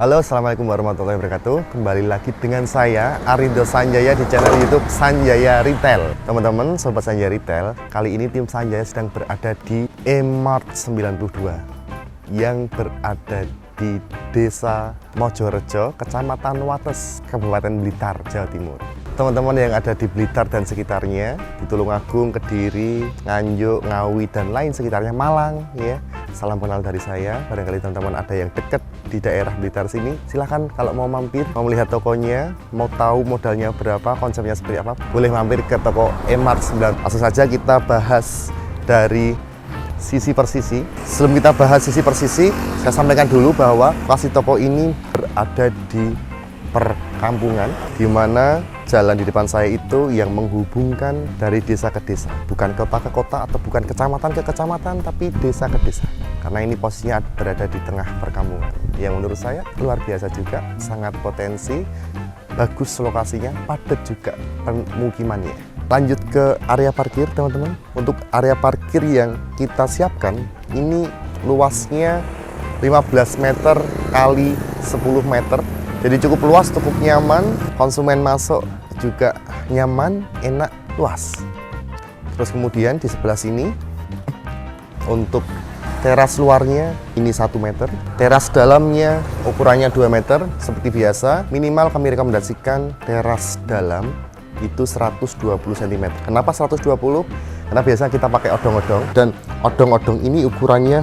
Halo, assalamualaikum warahmatullahi wabarakatuh. Kembali lagi dengan saya Arindo Sanjaya di channel YouTube Sanjaya Retail. Teman-teman, sobat Sanjaya Retail, kali ini tim Sanjaya sedang berada di E-Mart 92 yang berada di Desa Mojorejo, Kecamatan Wates, Kabupaten Blitar, Jawa Timur. Teman-teman yang ada di Blitar dan sekitarnya, di Tulungagung, Kediri, Nganjuk, Ngawi, dan lain sekitarnya, Malang, ya. Salam kenal dari saya. Barangkali teman-teman ada yang dekat di daerah Blitar sini, silahkan kalau mau mampir, mau melihat tokonya, mau tahu modalnya berapa, konsepnya seperti apa, boleh mampir ke toko E-Mart 9. Langsung saja kita bahas dari sisi per sisi. Sebelum kita bahas sisi per sisi, saya sampaikan dulu bahwa lokasi toko ini berada di perkampungan, di mana jalan di depan saya itu yang menghubungkan dari desa ke desa, bukan kota ke kota atau bukan kecamatan ke kecamatan, tapi desa ke desa. Karena ini posisinya berada di tengah perkampungan, yang menurut saya luar biasa juga, sangat potensi, bagus lokasinya, padat juga pemukimannya. Lanjut ke area parkir, teman-teman. Untuk area parkir yang kita siapkan, ini luasnya 15 meter kali 10 meter. Jadi cukup luas, cukup nyaman, konsumen masuk juga nyaman, enak, luas. Terus kemudian di sebelah sini, untuk teras luarnya ini 1 meter, teras dalamnya ukurannya 2 meter, seperti biasa. Minimal kami rekomendasikan teras dalam itu 120 cm. Kenapa 120? Karena biasanya kita pakai odong-odong, dan odong-odong ini ukurannya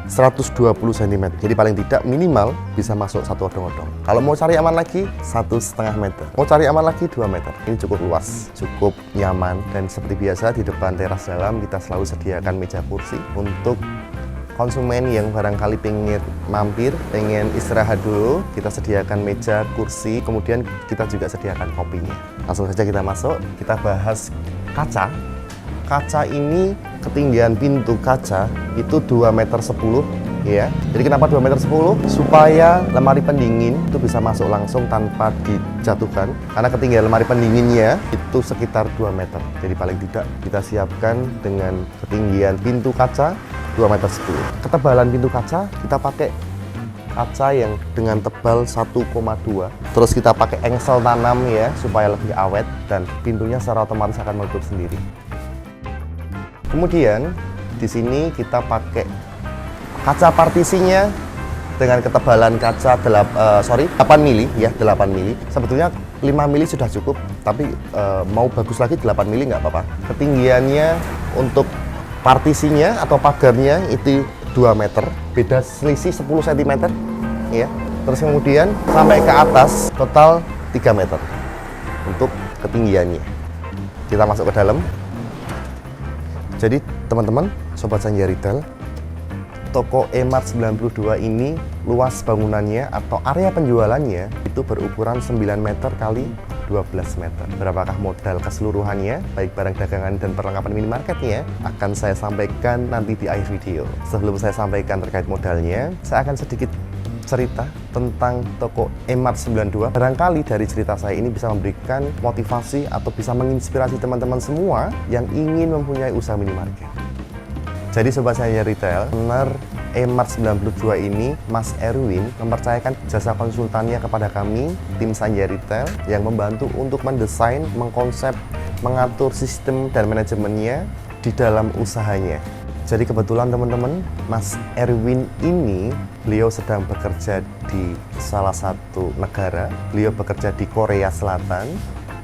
120 cm. Jadi paling tidak minimal bisa masuk satu odong-odong. Kalau mau cari aman lagi 1,5 meter. Mau cari aman lagi 2 meter. Ini cukup luas, cukup nyaman, dan seperti biasa di depan teras dalam kita selalu sediakan meja kursi untuk konsumen yang barangkali pengen mampir, pengen istirahat dulu, kita sediakan meja kursi, kemudian kita juga sediakan kopinya. Langsung saja kita masuk, kita bahas kaca. Kaca ini, ketinggian pintu kaca itu 2,10 meter ya. Jadi kenapa 2,10 meter? Supaya lemari pendingin itu bisa masuk langsung tanpa dijatuhkan. Karena ketinggian lemari pendinginnya itu sekitar 2 meter. Jadi paling tidak kita siapkan dengan ketinggian pintu kaca 2,10 meter. Ketebalan pintu kaca kita pakai kaca yang dengan tebal 1,2. Terus kita pakai engsel tanam ya, supaya lebih awet, dan pintunya secara otomatis akan menutup sendiri. Kemudian di sini kita pakai kaca partisinya dengan ketebalan kaca 8 mili ya, 8 mili. Sebetulnya 5 mili sudah cukup, tapi mau bagus lagi 8 mili nggak apa-apa. Ketinggiannya untuk partisinya atau pagarnya itu 2 meter, beda selisih 10 cm ya. Terus kemudian sampai ke atas total 3 meter untuk ketinggiannya. Kita masuk ke dalam. Jadi teman-teman, sobat Sanjaya Retail, toko E-Mart 92 ini luas bangunannya atau area penjualannya itu berukuran 9 meter kali 12 meter. Berapakah modal keseluruhannya, baik barang dagangan dan perlengkapan minimarketnya, akan saya sampaikan nanti di akhir video. Sebelum saya sampaikan terkait modalnya, saya akan sedikit cerita tentang toko E-Mart 92. Barangkali dari cerita saya ini bisa memberikan motivasi atau bisa menginspirasi teman-teman semua yang ingin mempunyai usaha minimarket. Jadi sobat Sanjaya Retail, owner E-Mart 92 ini, Mas Erwin, mempercayakan jasa konsultannya kepada kami, tim Sanjaya Retail, yang membantu untuk mendesain, mengkonsep, mengatur sistem dan manajemennya di dalam usahanya. Jadi kebetulan teman-teman, Mas Erwin ini, beliau sedang bekerja di salah satu negara. Beliau bekerja di Korea Selatan,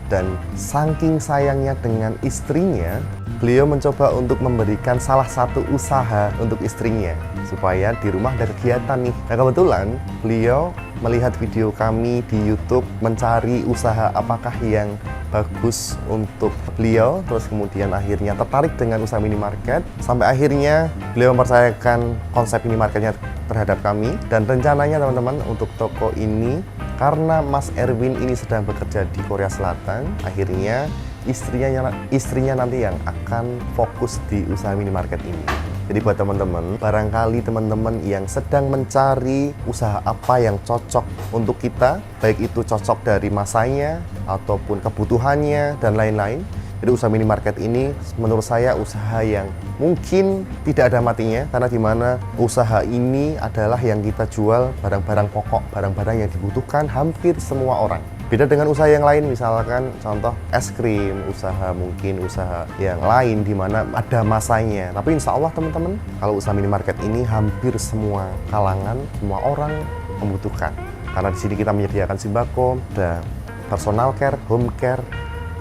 dan saking sayangnya dengan istrinya, beliau mencoba untuk memberikan salah satu usaha untuk istrinya, supaya di rumah ada kegiatan nih. Nah kebetulan, beliau melihat video kami di YouTube, mencari usaha apakah yang bagus untuk beliau, terus kemudian akhirnya tertarik dengan usaha minimarket, sampai akhirnya beliau mempercayakan konsep minimarketnya terhadap kami. Dan rencananya teman-teman, untuk toko ini, karena Mas Erwin ini sedang bekerja di Korea Selatan, akhirnya istrinya nanti yang akan fokus di usaha minimarket ini. Jadi buat teman-teman, barangkali teman-teman yang sedang mencari usaha apa yang cocok untuk kita, baik itu cocok dari masanya ataupun kebutuhannya dan lain-lain, Jadi usaha minimarket ini menurut saya usaha yang mungkin tidak ada matinya, karena dimana usaha ini adalah yang kita jual barang-barang pokok, barang-barang yang dibutuhkan hampir semua orang. Beda dengan usaha yang lain, misalkan contoh es krim, usaha mungkin usaha yang lain di mana ada masanya. Tapi insya Allah teman-teman, kalau usaha minimarket ini hampir semua kalangan, semua orang membutuhkan. Karena di sini kita menyediakan sembako, ada personal care, home care,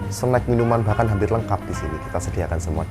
snack, minuman, bahkan hampir lengkap di sini kita sediakan semua.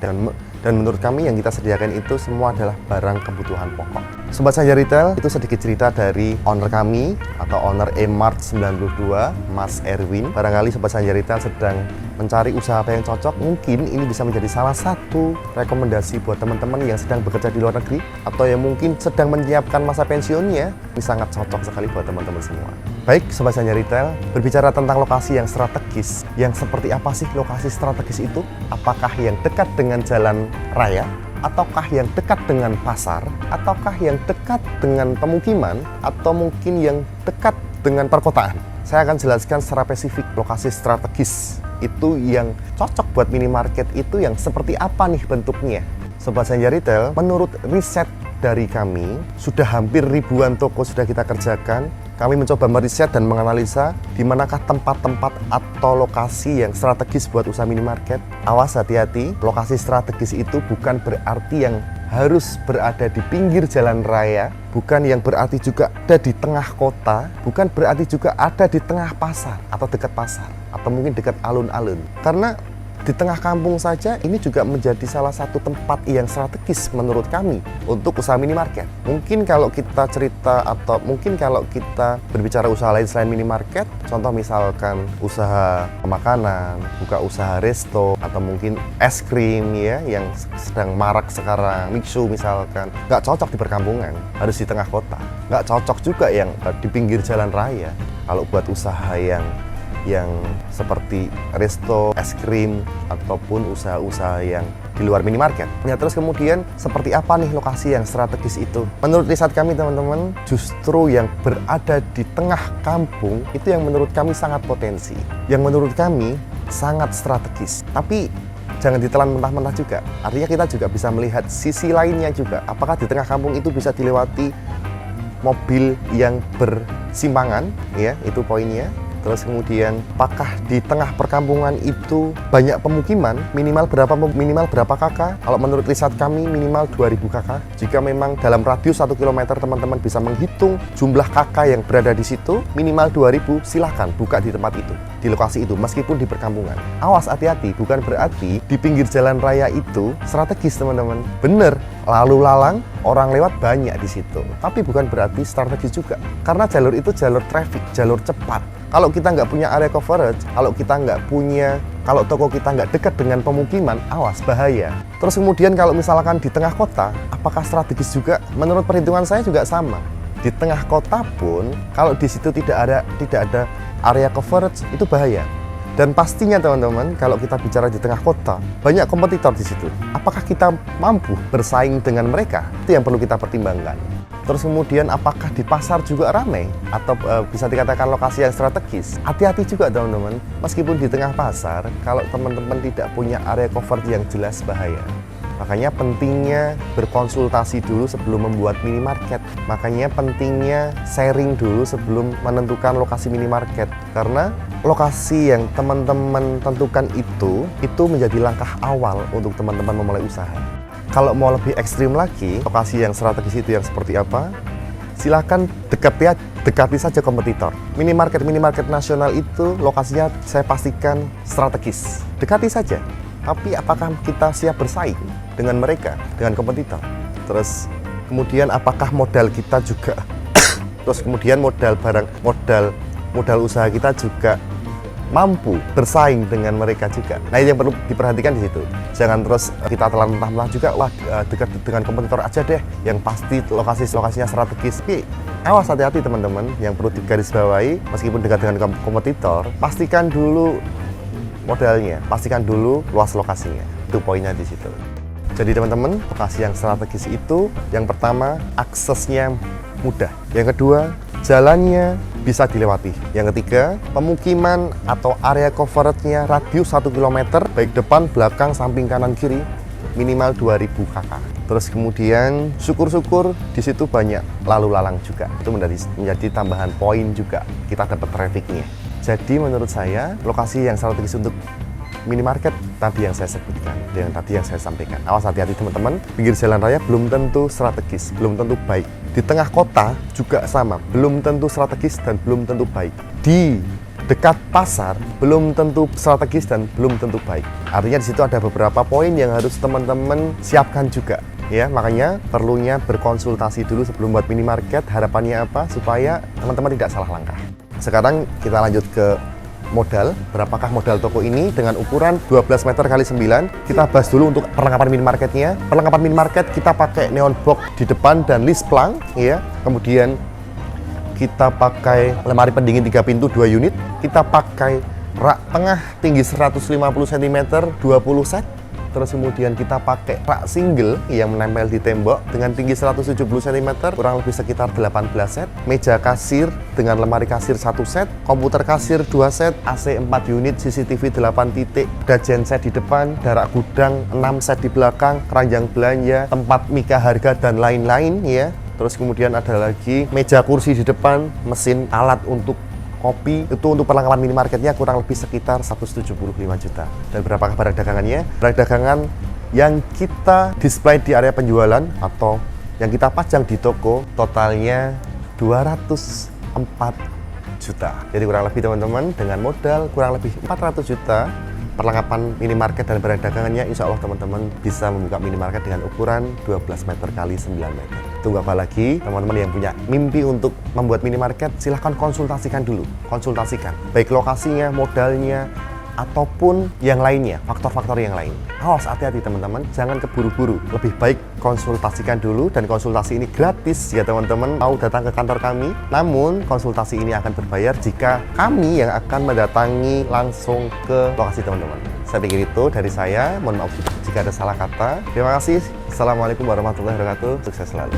Dan menurut kami yang kita sediakan itu semua adalah barang kebutuhan pokok. Sobat Sanjaya Retail, itu sedikit cerita dari owner kami atau owner Emart 92, Mas Erwin. Barangkali Sobat Sanjaya Retail sedang mencari usaha apa yang cocok, mungkin ini bisa menjadi salah satu rekomendasi buat teman-teman yang sedang bekerja di luar negeri atau yang mungkin sedang menyiapkan masa pensiunnya. Ini sangat cocok sekali buat teman-teman semua. Baik, Sobat Sanjaya Retail, berbicara tentang lokasi yang strategis, yang seperti apa sih lokasi strategis itu? Apakah yang dekat dengan jalan raya? Ataukah yang dekat dengan pasar? Ataukah yang dekat dengan pemukiman? Atau mungkin yang dekat dengan perkotaan? Saya akan jelaskan secara spesifik lokasi strategis itu yang cocok buat minimarket itu yang seperti apa nih bentuknya. Sobat Sanjaya Retail, menurut riset dari kami, sudah hampir ribuan toko sudah kita kerjakan. Kami mencoba meriset dan menganalisa di manakah tempat-tempat atau lokasi yang strategis buat usaha minimarket. Awas, hati-hati, lokasi strategis itu bukan berarti yang harus berada di pinggir jalan raya, bukan yang berarti juga ada di tengah kota, bukan berarti juga ada di tengah pasar atau dekat pasar, atau mungkin dekat alun-alun. Karena di tengah kampung saja ini juga menjadi salah satu tempat yang strategis menurut kami untuk usaha minimarket. Mungkin kalau kita cerita atau mungkin kalau kita berbicara usaha lain selain minimarket, contoh misalkan usaha makanan, buka usaha resto, atau mungkin es krim ya yang sedang marak sekarang, mixu misalkan, nggak cocok di perkampungan, harus di tengah kota. Nggak cocok juga yang di pinggir jalan raya. Kalau buat usaha yang seperti resto, es krim, ataupun usaha-usaha yang di luar minimarket. Ya, terus kemudian seperti apa nih lokasi yang strategis itu? Menurut riset kami teman-teman, justru yang berada di tengah kampung itu yang menurut kami sangat potensi. Yang menurut kami sangat strategis. Tapi jangan ditelan mentah-mentah juga. Artinya kita juga bisa melihat sisi lainnya juga. Apakah di tengah kampung itu bisa dilewati mobil yang bersimpangan? Ya, itu poinnya. Terus kemudian, apakah di tengah perkampungan itu banyak pemukiman? Minimal berapa kakak? Kalau menurut riset kami minimal 2000 kakak. Jika memang dalam radius 1 km teman-teman bisa menghitung jumlah kakak yang berada di situ, minimal 2000, silahkan buka di tempat itu, di lokasi itu, meskipun di perkampungan. Awas, hati-hati, bukan berarti di pinggir jalan raya itu strategis teman-teman. Bener, lalu lalang, orang lewat banyak di situ. Tapi bukan berarti strategis juga. Karena jalur itu jalur traffic, jalur cepat. Kalau kita nggak punya area coverage, kalau toko kita nggak dekat dengan pemukiman, awas, bahaya. Terus kemudian kalau misalkan di tengah kota, apakah strategis juga? Menurut perhitungan saya juga sama. Di tengah kota pun, kalau di situ tidak ada area coverage, itu bahaya. Dan pastinya teman-teman, kalau kita bicara di tengah kota, banyak kompetitor di situ. Apakah kita mampu bersaing dengan mereka? Itu yang perlu kita pertimbangkan. Terus kemudian apakah di pasar juga ramai atau bisa dikatakan lokasi yang strategis? Hati-hati juga teman-teman, meskipun di tengah pasar, kalau teman-teman tidak punya area cover yang jelas, bahaya. Makanya pentingnya berkonsultasi dulu sebelum membuat minimarket. Makanya pentingnya sharing dulu sebelum menentukan lokasi minimarket. Karena lokasi yang teman-teman tentukan itu menjadi langkah awal untuk teman-teman memulai usaha. Kalau mau lebih ekstrim lagi, lokasi yang strategis itu yang seperti apa? Silakan dekati saja kompetitor. Minimarket nasional itu lokasinya saya pastikan strategis. Dekati saja. Tapi apakah kita siap bersaing dengan mereka, dengan kompetitor? Terus kemudian apakah modal kita juga terus kemudian modal usaha kita juga mampu bersaing dengan mereka juga. Nah, ini yang perlu diperhatikan di situ. Jangan terus kita telan mentah-mentah juga, wah dekat dengan kompetitor aja deh, yang pasti lokasinya strategis. Tapi awas, hati-hati teman-teman, yang perlu digarisbawahi, meskipun dekat dengan kompetitor, pastikan dulu modalnya, pastikan dulu luas lokasinya. Itu poinnya di situ. Jadi teman-teman, lokasi yang strategis itu yang pertama aksesnya mudah. Yang kedua, jalannya bisa dilewati. Yang ketiga, pemukiman atau area coverage-nya radius 1 km, baik depan, belakang, samping, kanan, kiri, minimal 2000 kk. Terus kemudian syukur-syukur di situ banyak lalu lalang juga. Itu menjadi tambahan poin juga. Kita dapat trafficnya. Jadi menurut saya lokasi yang strategis untuk minimarket tadi yang saya sebutkan, yang tadi yang saya sampaikan. Awas hati-hati teman-teman, pinggir jalan raya belum tentu strategis, belum tentu baik. Di tengah kota juga sama, belum tentu strategis dan belum tentu baik. Di dekat pasar belum tentu strategis dan belum tentu baik. Artinya di situ ada beberapa poin yang harus teman-teman siapkan juga. Ya, makanya perlunya berkonsultasi dulu sebelum buat minimarket. Harapannya apa? Supaya teman-teman tidak salah langkah. Sekarang kita lanjut ke modal. Berapakah modal toko ini dengan ukuran 12 meter x 9? Kita bahas dulu untuk perlengkapan minimarketnya. Perlengkapan minimarket kita pakai neon box di depan dan list plank, ya. Kemudian kita pakai lemari pendingin 3 pintu 2 unit. Kita pakai rak tengah tinggi 150 cm 20 set. Terus kemudian kita pakai rak single yang menempel di tembok dengan tinggi 170 cm, kurang lebih sekitar 18 set. Meja kasir dengan lemari kasir 1 set, komputer kasir 2 set, AC 4 unit, CCTV 8 titik, ada genset di depan, darak gudang 6 set di belakang, keranjang belanja, tempat mika harga dan lain-lain, ya. Terus kemudian ada lagi meja kursi di depan, mesin alat untuk kopi. Itu untuk perlengkapan minimarketnya kurang lebih sekitar 175 juta. Dan berapakah barang dagangannya? Barang dagangan yang kita display di area penjualan atau yang kita pajang di toko totalnya 204 juta. Jadi kurang lebih teman-teman dengan modal kurang lebih 400 juta perlengkapan minimarket dan barang dagangannya, insya Allah teman-teman bisa membuka minimarket dengan ukuran 12 meter x 9 meter. Tunggu apa lagi? Teman-teman yang punya mimpi untuk membuat minimarket, silahkan konsultasikan dulu. Konsultasikan, baik lokasinya, modalnya, ataupun yang lainnya, faktor-faktor yang lain. Awas, hati-hati teman-teman, jangan keburu-buru. Lebih baik konsultasikan dulu, dan konsultasi ini gratis ya teman-teman mau datang ke kantor kami. Namun konsultasi ini akan berbayar jika kami yang akan mendatangi langsung ke lokasi teman-teman. Saya pikir itu dari saya, mohon maaf jika ada salah kata. Terima kasih. Assalamualaikum warahmatullahi wabarakatuh. Sukses selalu.